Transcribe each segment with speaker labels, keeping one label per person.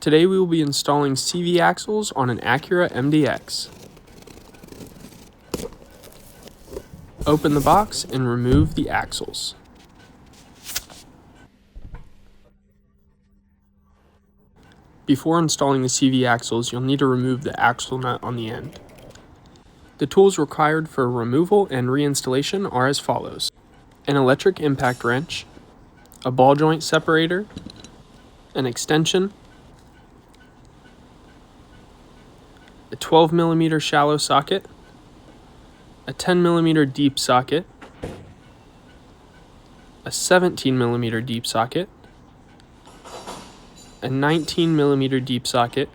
Speaker 1: Today we will be installing CV axles on an Acura MDX. Open the box and remove the axles. Before installing the CV axles, you'll need to remove the axle nut on the end. The tools required for removal and reinstallation are as follows: an electric impact wrench, a ball joint separator, an extension, a 12mm shallow socket, a 10mm deep socket, a 17mm deep socket, a 19mm deep socket,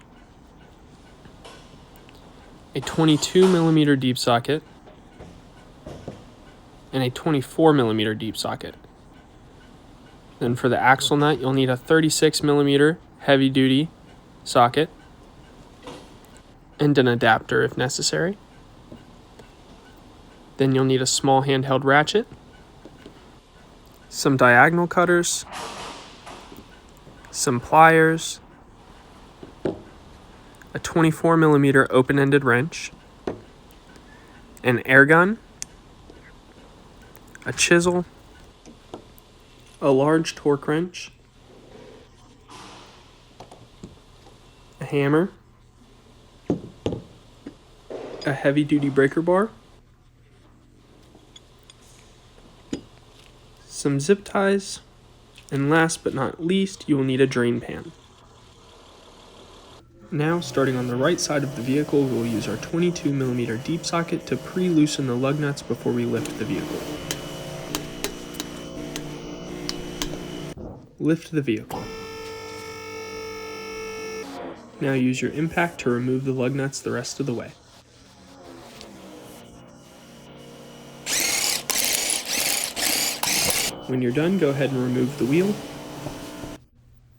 Speaker 1: a 22mm deep socket, and a 24mm deep socket. Then for the axle nut, you'll need a 36mm heavy duty socket and an adapter if necessary. Then you'll need a small handheld ratchet, some diagonal cutters, some pliers, a 24mm open-ended wrench, an air gun, a chisel, a large torque wrench, a hammer, a heavy-duty breaker bar, some zip ties, and last but not least, you will need a drain pan. Now, starting on the right side of the vehicle, we'll use our 22mm deep socket to pre-loosen the lug nuts before we lift the vehicle. Lift the vehicle. Now use your impact to remove the lug nuts the rest of the way. When you're done, go ahead and remove the wheel.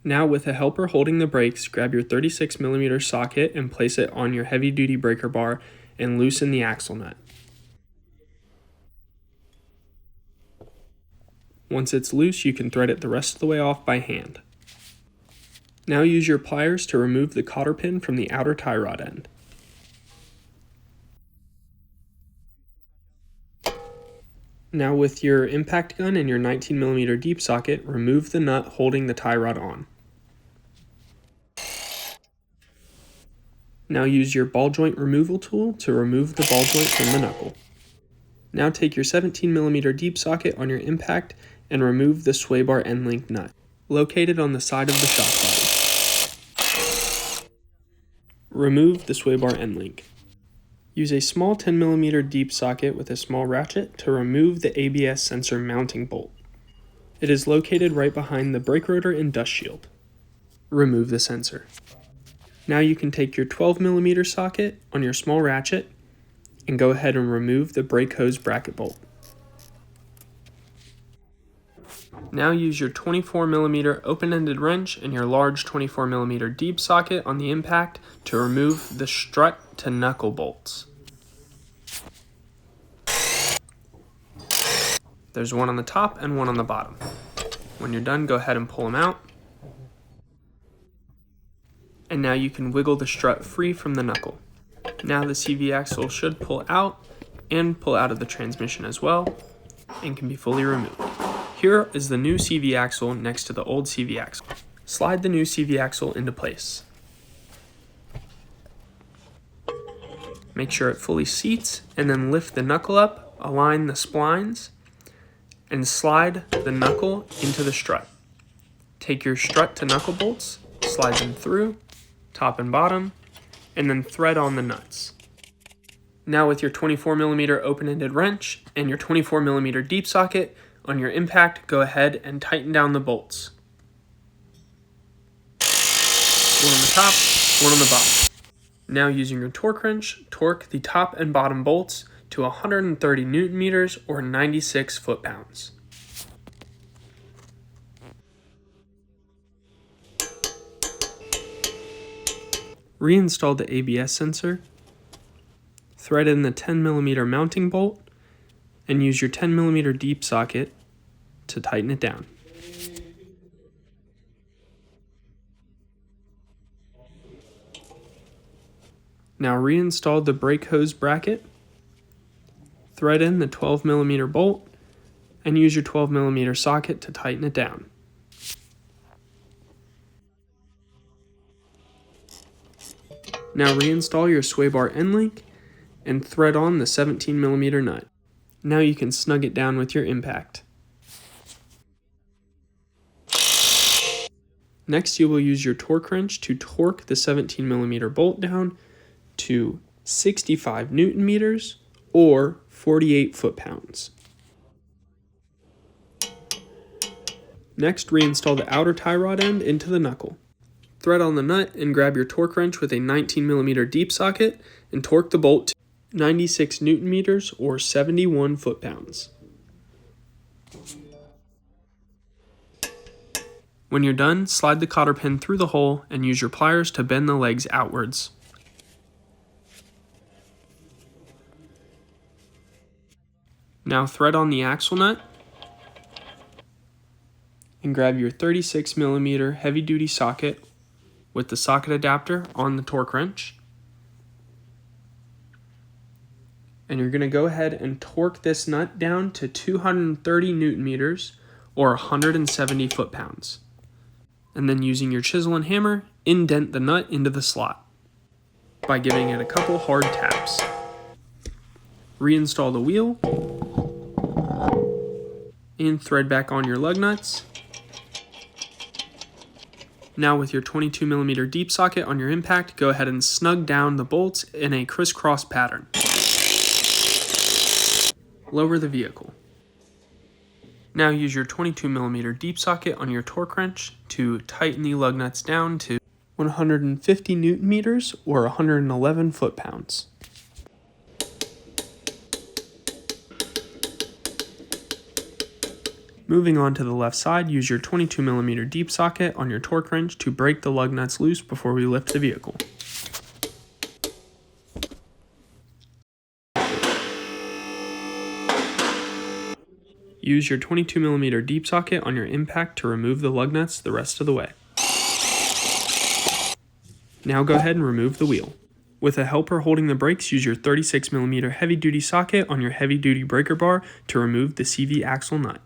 Speaker 1: Now with a helper holding the brakes, grab your 36mm socket and place it on your heavy-duty breaker bar and loosen the axle nut. Once it's loose, you can thread it the rest of the way off by hand. Now use your pliers to remove the cotter pin from the outer tie rod end. Now with your impact gun and your 19mm deep socket, remove the nut holding the tie rod on. Now use your ball joint removal tool to remove the ball joint from the knuckle. Now take your 17mm deep socket on your impact and remove the sway bar end link nut, located on the side of the shock body. Remove the sway bar end link. Use a small 10mm deep socket with a small ratchet to remove the ABS sensor mounting bolt. It is located right behind the brake rotor and dust shield. Remove the sensor. Now you can take your 12mm socket on your small ratchet and go ahead and remove the brake hose bracket bolt. Now use your 24mm open-ended wrench and your large 24mm deep socket on the impact to remove the strut to knuckle bolts. There's one on the top and one on the bottom. When you're done, go ahead and pull them out. And now you can wiggle the strut free from the knuckle. Now the CV axle should pull out and pull out of the transmission as well and can be fully removed. Here is the new CV axle next to the old CV axle. Slide the new CV axle into place. Make sure it fully seats and then lift the knuckle up, align the splines, and slide the knuckle into the strut. Take your strut to knuckle bolts, slide them through, top and bottom, and then thread on the nuts. Now with your 24mm open-ended wrench and your 24mm deep socket on your impact, go ahead and tighten down the bolts. One on the top, one on the bottom. Now using your torque wrench, torque the top and bottom bolts to 130 Nm or 96 foot-pounds. Reinstall the ABS sensor, thread in the 10mm mounting bolt, and use your 10mm deep socket to tighten it down. Now reinstall the brake hose bracket, thread in the 12mm bolt, and use your 12mm socket to tighten it down. Now reinstall your sway bar end link and thread on the 17mm nut. Now you can snug it down with your impact. Next, you will use your torque wrench to torque the 17mm bolt down to 65 Newton meters or 48 foot-pounds. Next, reinstall the outer tie rod end into the knuckle. Thread on the nut and grab your torque wrench with a 19mm deep socket and torque the bolt to 96 Newton meters or 71 foot-pounds. When you're done, slide the cotter pin through the hole and use your pliers to bend the legs outwards. Now thread on the axle nut and grab your 36mm heavy-duty socket with the socket adapter on the torque wrench. And you're going to go ahead and torque this nut down to 230 Newton meters or 170 foot-pounds. And then using your chisel and hammer, indent the nut into the slot by giving it a couple hard taps. Reinstall the wheel and thread back on your lug nuts. Now with your 22mm deep socket on your impact, go ahead and snug down the bolts in a crisscross pattern. Lower the vehicle. Now use your 22mm deep socket on your torque wrench to tighten the lug nuts down to 150 Newton meters or 111 foot-pounds. Moving on to the left side, use your 22mm deep socket on your torque wrench to break the lug nuts loose before we lift the vehicle. Use your 22mm deep socket on your impact to remove the lug nuts the rest of the way. Now go ahead and remove the wheel. With a helper holding the brakes, use your 36mm heavy-duty socket on your heavy-duty breaker bar to remove the CV axle nut.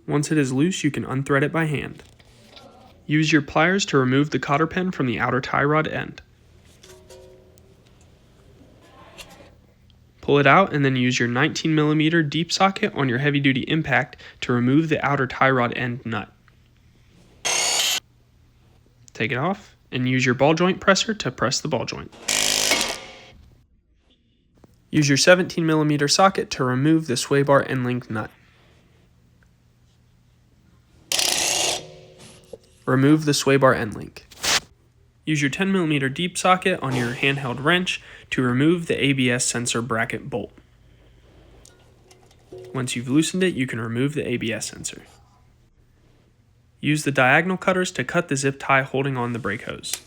Speaker 1: Once it is loose, you can unthread it by hand. Use your pliers to remove the cotter pin from the outer tie rod end. Pull it out and then use your 19mm deep socket on your heavy-duty impact to remove the outer tie rod end nut. Take it off and use your ball joint presser to press the ball joint. Use your 17mm socket to remove the sway bar end link nut. Remove the sway bar end link. Use your 10mm deep socket on your handheld wrench to remove the ABS sensor bracket bolt. Once you've loosened it, you can remove the ABS sensor. Use the diagonal cutters to cut the zip tie holding on the brake hose.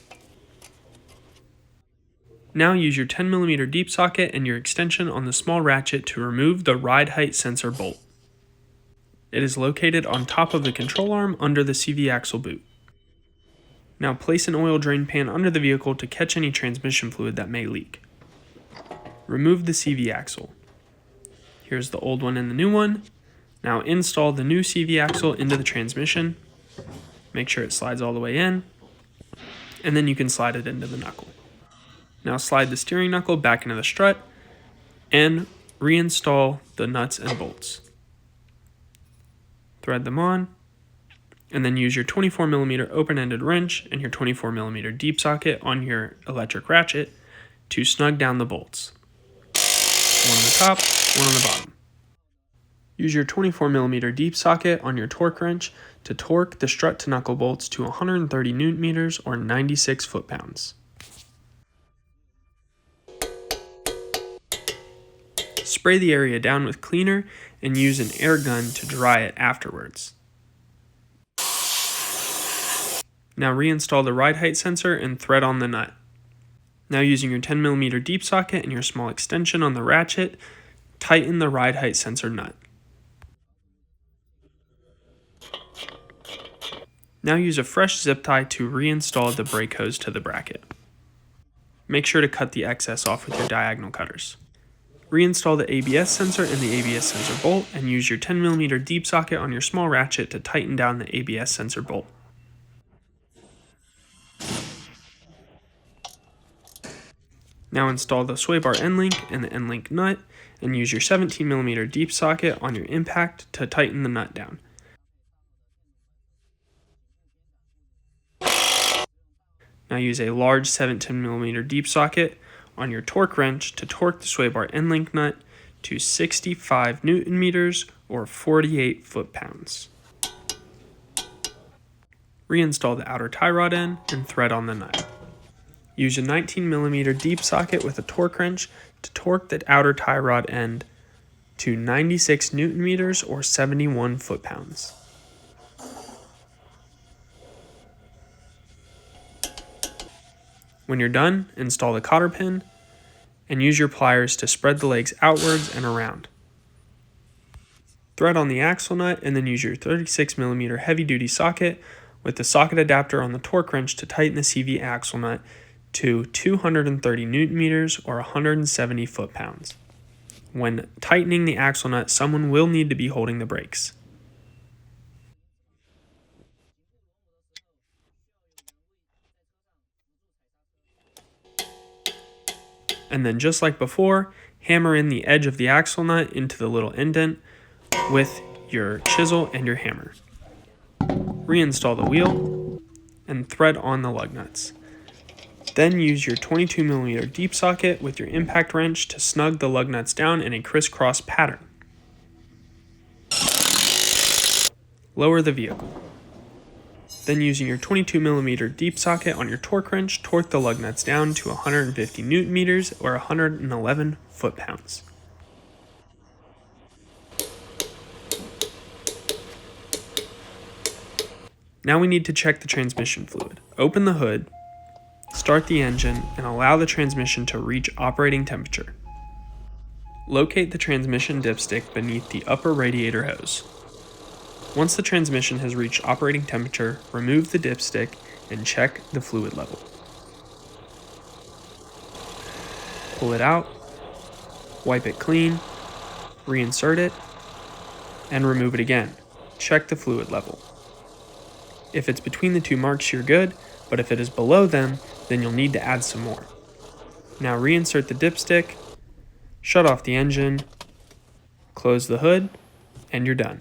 Speaker 1: Now use your 10mm deep socket and your extension on the small ratchet to remove the ride height sensor bolt. It is located on top of the control arm under the CV axle boot. Now place an oil drain pan under the vehicle to catch any transmission fluid that may leak. Remove the CV axle. Here's the old one and the new one. Now install the new CV axle into the transmission. Make sure it slides all the way in, and then you can slide it into the knuckle. Now slide the steering knuckle back into the strut and reinstall the nuts and bolts. Thread them on, and then use your 24mm open-ended wrench and your 24mm deep socket on your electric ratchet to snug down the bolts. One on the top, one on the bottom. Use your 24mm deep socket on your torque wrench to torque the strut to knuckle bolts to 130 Newton meters or 96 foot-pounds. Spray the area down with cleaner and use an air gun to dry it afterwards. Now reinstall the ride height sensor and thread on the nut. Now using your 10mm deep socket and your small extension on the ratchet, tighten the ride height sensor nut. Now use a fresh zip tie to reinstall the brake hose to the bracket. Make sure to cut the excess off with your diagonal cutters. Reinstall the ABS sensor in the ABS sensor bolt and use your 10mm deep socket on your small ratchet to tighten down the ABS sensor bolt. Now install the sway bar end link and the end link nut and use your 17mm deep socket on your impact to tighten the nut down. Now use a large 17mm deep socket on your torque wrench to torque the sway bar end link nut to 65 Newton meters or 48 foot-pounds. Reinstall the outer tie rod end and thread on the nut. Use a 19mm deep socket with a torque wrench to torque the outer tie rod end to 96 Newton meters or 71 foot-pounds. When you're done, install the cotter pin and use your pliers to spread the legs outwards and around. Thread on the axle nut and then use your 36mm heavy-duty socket with the socket adapter on the torque wrench to tighten the CV axle nut to 230 Newton meters or 170 foot-pounds. When tightening the axle nut, someone will need to be holding the brakes. And then just like before, hammer in the edge of the axle nut into the little indent with your chisel and your hammer. Reinstall the wheel and thread on the lug nuts. Then use your 22mm deep socket with your impact wrench to snug the lug nuts down in a crisscross pattern. Lower the vehicle. Then using your 22mm deep socket on your torque wrench, torque the lug nuts down to 150 Newton meters or 111 foot-pounds. Now we need to check the transmission fluid. Open the hood, start the engine, and allow the transmission to reach operating temperature. Locate the transmission dipstick beneath the upper radiator hose. Once the transmission has reached operating temperature, remove the dipstick and check the fluid level. Pull it out, wipe it clean, reinsert it, and remove it again. Check the fluid level. If it's between the two marks, you're good, but if it is below them, then you'll need to add some more. Now reinsert the dipstick, shut off the engine, close the hood, and you're done.